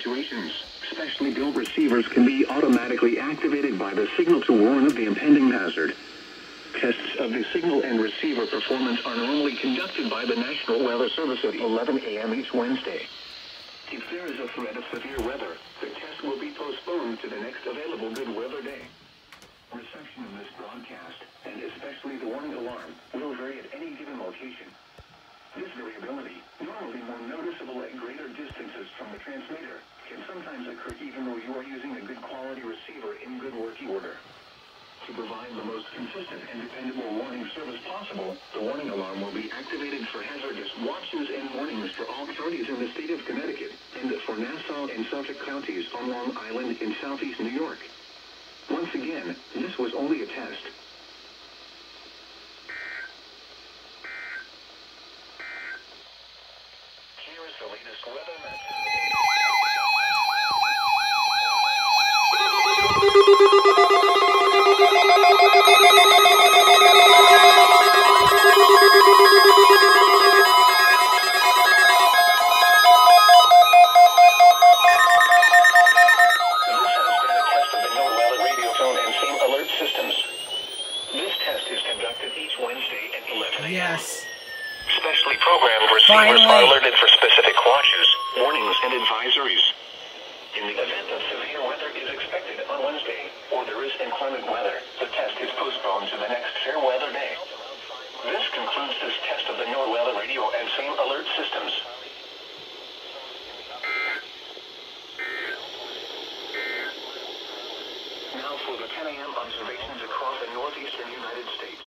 situations. Specially built receivers can be automatically activated by the signal to warn of the impending hazard. Tests of the signal and receiver performance are normally conducted by the National Weather Service at 11 a.m. each Wednesday. If there is a threat of severe weather, the test will be postponed to the next available good weather day. Reception of this broadcast, and especially the warning alarm, will vary at any given location. This variability, normally more noticeable at greater distances from the transmitter, can sometimes occur even though you are using a good quality receiver in good working order. To provide the most consistent and dependable warning service possible, the warning alarm will be activated for hazardous watches and warnings for all counties in the state of Connecticut, and for Nassau and Suffolk counties on Long Island in southeast New York. Once again, this was only a test. Here is the latest weather message. Yes. Specially programmed receivers are alerted for specific watches, warnings, and advisories. In the event of severe weather is expected on Wednesday, or there is inclement weather, the test is postponed to the next fair weather day. This concludes this test of the NOAA weather radio and same alert systems. Now for the 10 a.m. observations across the northeastern United States.